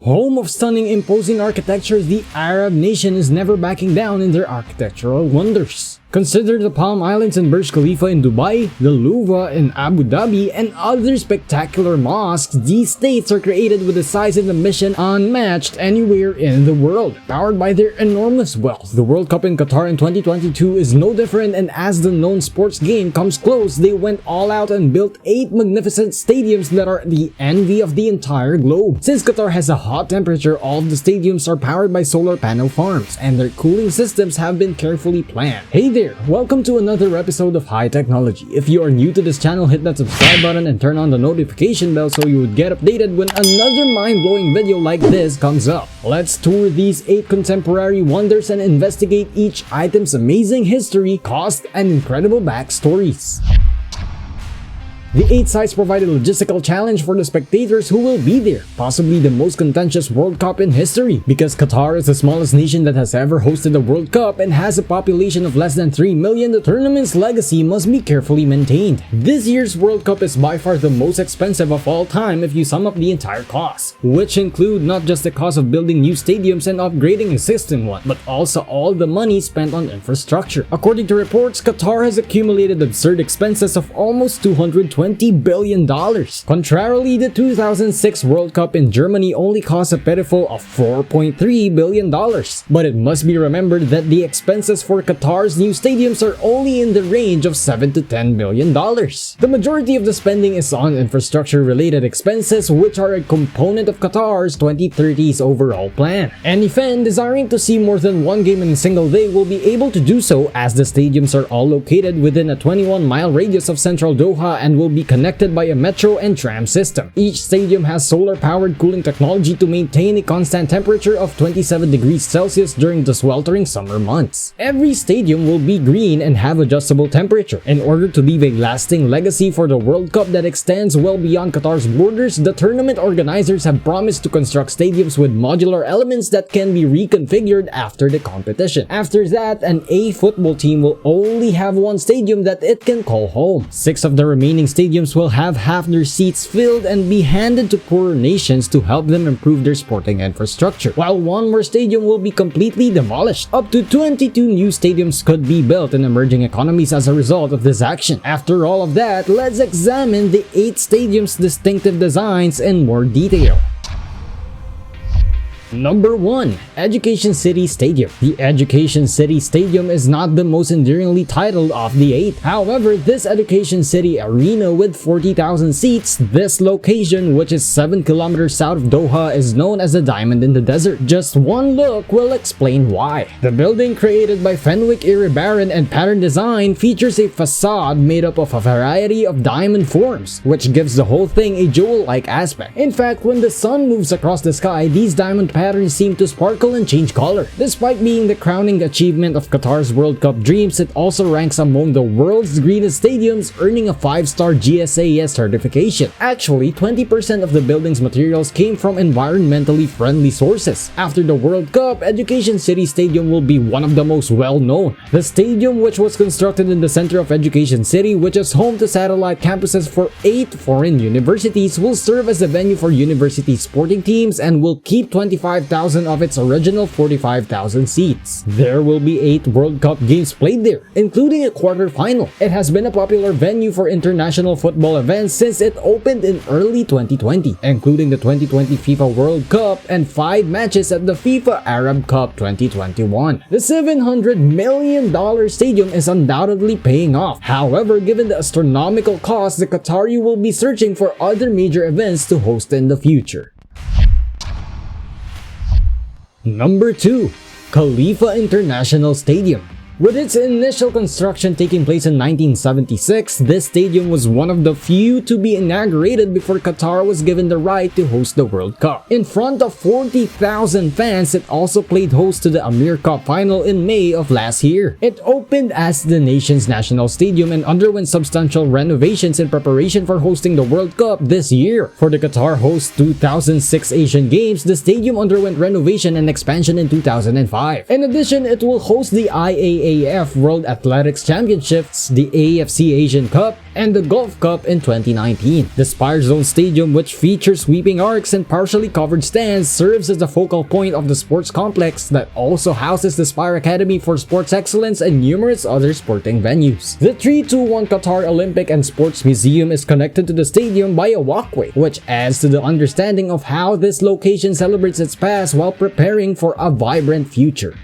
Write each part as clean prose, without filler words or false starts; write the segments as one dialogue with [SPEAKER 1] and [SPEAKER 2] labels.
[SPEAKER 1] Home of stunning imposing architecture, the Arab nation is never backing down in their architectural wonders. Consider the Palm Islands and Burj Khalifa in Dubai, the Louvre in Abu Dhabi, and other spectacular mosques. These states are created with a size and a mission unmatched anywhere in the world, powered by their enormous wealth. The World Cup in Qatar in 2022 is no different, and as the known sports game comes close, they went all out and built 8 magnificent stadiums that are the envy of the entire globe. Since Qatar has a hot temperature, all of the stadiums are powered by solar panel farms, and their cooling systems have been carefully planned. Hey there! Welcome to another episode of High Technology. If you are new to this channel, hit that subscribe button and turn on the notification bell so you would get updated when another mind-blowing video like this comes up. Let's tour these 8 contemporary wonders and investigate each item's amazing history, cost, and incredible backstories. The 8 sites provide a logistical challenge for the spectators who will be there, possibly the most contentious World Cup in history. Because Qatar is the smallest nation that has ever hosted a World Cup and has a population of less than 3 million, the tournament's legacy must be carefully maintained. This year's World Cup is by far the most expensive of all time if you sum up the entire cost, which include not just the cost of building new stadiums and upgrading existing ones, but also all the money spent on infrastructure. According to reports, Qatar has accumulated absurd expenses of almost $220 billion. Contrarily, the 2006 World Cup in Germany only cost a pitiful of $4.3 billion. But it must be remembered that the expenses for Qatar's new stadiums are only in the range of $7 to $10 billion. The majority of the spending is on infrastructure-related expenses, which are a component of Qatar's 2030's overall plan. Any fan desiring to see more than one game in a single day will be able to do so, as the stadiums are all located within a 21-mile radius of central Doha and will be connected by a metro and tram system. Each stadium has solar-powered cooling technology to maintain a constant temperature of 27 degrees Celsius during the sweltering summer months. Every stadium will be green and have adjustable temperature. In order to leave a lasting legacy for the World Cup that extends well beyond Qatar's borders, the tournament organizers have promised to construct stadiums with modular elements that can be reconfigured after the competition. After that, an A football team will only have one stadium that it can call home. 6 of the remaining stadiums will have half their seats filled and be handed to poorer nations to help them improve their sporting infrastructure, while one more stadium will be completely demolished. Up to 22 new stadiums could be built in emerging economies as a result of this action. After all of that, let's examine the 8 stadiums' distinctive designs in more detail. Number 1. Education City Stadium. The Education City Stadium is not the most endearingly titled of the 8. However, this Education City arena with 40,000 seats, this location, which is 7 kilometers south of Doha, is known as the Diamond in the Desert. Just one look will explain why. The building, created by Fenwick Iribarren and Pattern Design, features a facade made up of a variety of diamond forms, which gives the whole thing a jewel-like aspect. In fact, when the sun moves across the sky, these diamond patterns seem to sparkle and change color. Despite being the crowning achievement of Qatar's World Cup dreams, it also ranks among the world's greenest stadiums, earning a 5-star GSAS certification. Actually, 20% of the building's materials came from environmentally friendly sources. After the World Cup, Education City Stadium will be one of the most well-known. The stadium, which was constructed in the center of Education City, which is home to satellite campuses for 8 foreign universities, will serve as a venue for university sporting teams and will keep 25,000 of its original 45,000 seats. There will be 8 World Cup games played there, including a quarter-final. It has been a popular venue for international football events since it opened in early 2020, including the 2020 FIFA World Cup and 5 matches at the FIFA Arab Cup 2021. The $700 million stadium is undoubtedly paying off. However, given the astronomical cost, the Qatari will be searching for other major events to host in the future. Number 2. Khalifa International Stadium. With its initial construction taking place in 1976, this stadium was one of the few to be inaugurated before Qatar was given the right to host the World Cup. In front of 40,000 fans, it also played host to the Amir Cup final in May of last year. It opened as the nation's national stadium and underwent substantial renovations in preparation for hosting the World Cup this year. For the Qatar host 2006 Asian Games, the stadium underwent renovation and expansion in 2005. In addition, it will host the IAA IAAF World Athletics Championships, the AFC Asian Cup, and the Gulf Cup in 2019. The Spire Zone Stadium, which features sweeping arcs and partially covered stands, serves as the focal point of the sports complex that also houses the Spire Academy for Sports Excellence and numerous other sporting venues. The 321 Qatar Olympic and Sports Museum is connected to the stadium by a walkway, which adds to the understanding of how this location celebrates its past while preparing for a vibrant future.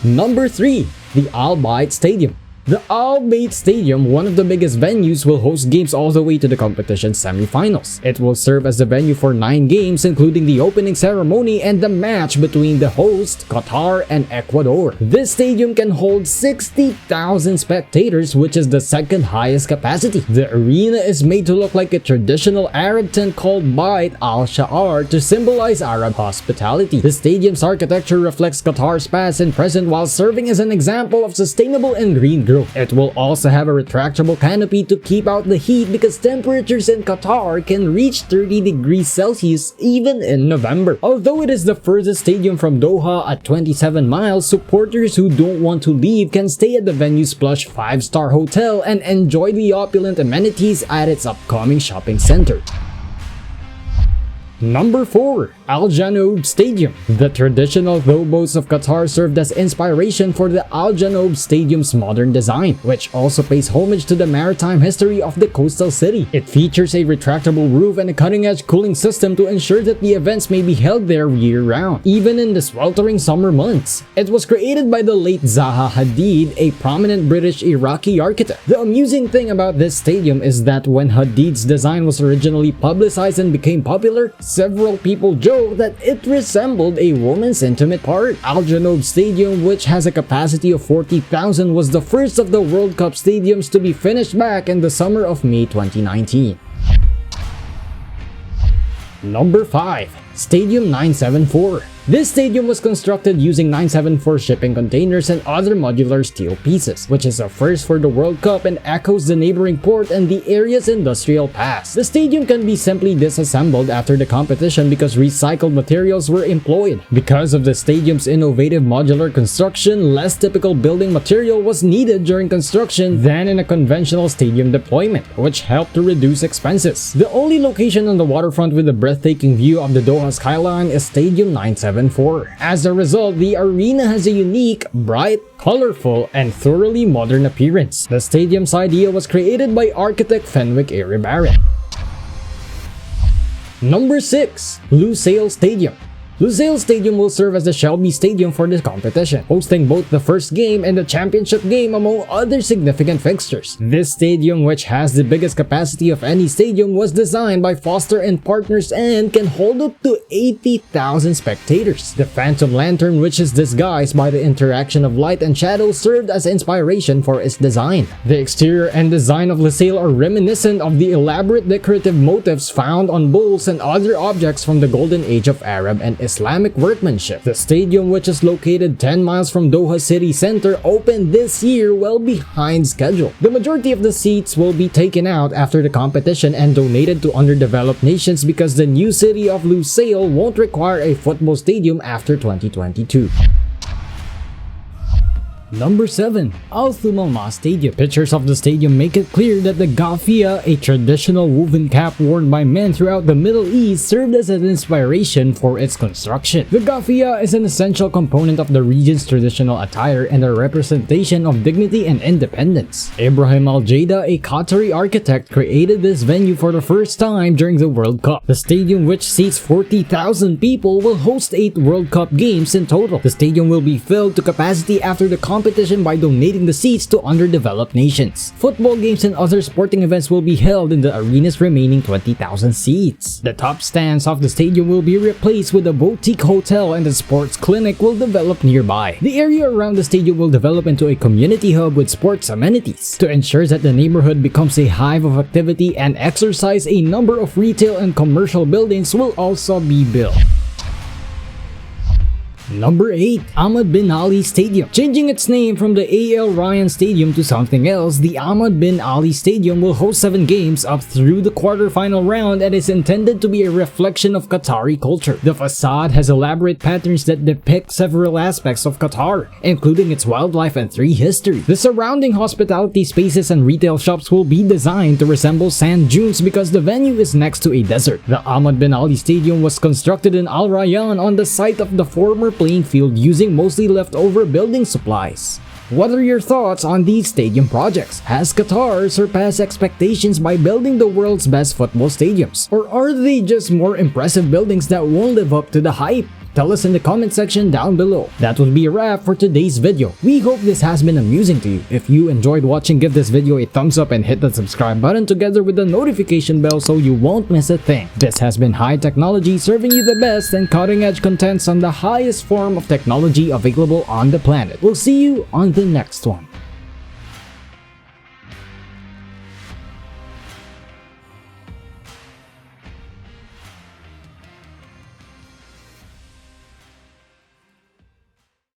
[SPEAKER 1] Number 3. The Al Bayt Stadium. The Al Bayt Stadium, one of the biggest venues, will host games all the way to the competition's semifinals. It will serve as the venue for 9 games, including the opening ceremony and the match between the host, Qatar, and Ecuador. This stadium can hold 60,000 spectators, which is the second highest capacity. The arena is made to look like a traditional Arab tent called Bayt al-Sha'ar to symbolize Arab hospitality. The stadium's architecture reflects Qatar's past and present while serving as an example of sustainable and green growth. It will also have a retractable canopy to keep out the heat because temperatures in Qatar can reach 30 degrees Celsius even in November. Although it is the furthest stadium from Doha at 27 miles, supporters who don't want to leave can stay at the venue's plush 5-star hotel and enjoy the opulent amenities at its upcoming shopping center. Number 4. Al Janoub Stadium. The traditional thowboats of Qatar served as inspiration for the Al Janoub Stadium's modern design, which also pays homage to the maritime history of the coastal city. It features a retractable roof and a cutting-edge cooling system to ensure that the events may be held there year-round, even in the sweltering summer months. It was created by the late Zaha Hadid, a prominent British-Iraqi architect. The amusing thing about this stadium is that when Hadid's design was originally publicized and became popular, several people joked that it resembled a woman's intimate part. Al Janoub Stadium, which has a capacity of 40,000, was the first of the World Cup stadiums to be finished back in the summer of May 2019. Number 5. Stadium 974. This stadium was constructed using 974 shipping containers and other modular steel pieces, which is a first for the World Cup and echoes the neighboring port and the area's industrial past. The stadium can be simply disassembled after the competition because recycled materials were employed. Because of the stadium's innovative modular construction, less typical building material was needed during construction than in a conventional stadium deployment, which helped to reduce expenses. The only location on the waterfront with a breathtaking view of the Doha skyline is Stadium 974. As a result, the arena has a unique, bright, colorful, and thoroughly modern appearance. The stadium's idea was created by architect Fenwick Barrett. Number 6. Lusail Stadium. Lusail Stadium will serve as the Shelby Stadium for this competition, hosting both the first game and the championship game among other significant fixtures. This stadium, which has the biggest capacity of any stadium, was designed by Foster and Partners and can hold up to 80,000 spectators. The Phantom Lantern, which is disguised by the interaction of light and shadow, served as inspiration for its design. The exterior and design of Lusail are reminiscent of the elaborate decorative motifs found on bowls and other objects from the golden age of Arab and Islamic workmanship. The stadium, which is located 10 miles from Doha city center, opened this year well behind schedule. The majority of the seats will be taken out after the competition and donated to underdeveloped nations because the new city of Lusail won't require a football stadium after 2022. Number 7. Austuma Stadium. Pictures of the stadium make it clear that the gafia, a traditional woven cap worn by men throughout the Middle East, served as an inspiration for its construction. The gafia is an essential component of the region's traditional attire and a representation of dignity and independence. Ibrahim Al-Jada, a Qatari architect, created this venue for the first time during the World Cup. The stadium, which seats 40,000 people, will host 8 World Cup games in total. The stadium will be filled to capacity after the competition by donating the seats to underdeveloped nations. Football games and other sporting events will be held in the arena's remaining 20,000 seats. The top stands of the stadium will be replaced with a boutique hotel and a sports clinic will develop nearby. The area around the stadium will develop into a community hub with sports amenities. To ensure that the neighborhood becomes a hive of activity and exercise, a number of retail and commercial buildings will also be built. Number 8. Ahmad Bin Ali Stadium. Changing its name from the A.L. Ryan Stadium to something else, the Ahmad Bin Ali Stadium will host 7 games up through the quarterfinal round and is intended to be a reflection of Qatari culture. The facade has elaborate patterns that depict several aspects of Qatar, including its wildlife and history. The surrounding hospitality spaces and retail shops will be designed to resemble sand dunes because the venue is next to a desert. The Ahmad Bin Ali Stadium was constructed in Al Rayyan on the site of the former playing field using mostly leftover building supplies. What are your thoughts on these stadium projects? Has Qatar surpassed expectations by building the world's best football stadiums? Or are they just more impressive buildings that won't live up to the hype? Tell us in the comment section down below. That would be a wrap for today's video. We hope this has been amusing to you. If you enjoyed watching, give this video a thumbs up and hit the subscribe button together with the notification bell so you won't miss a thing. This has been High Technology, serving you the best and cutting edge contents on the highest form of technology available on the planet. We'll see you on the next one.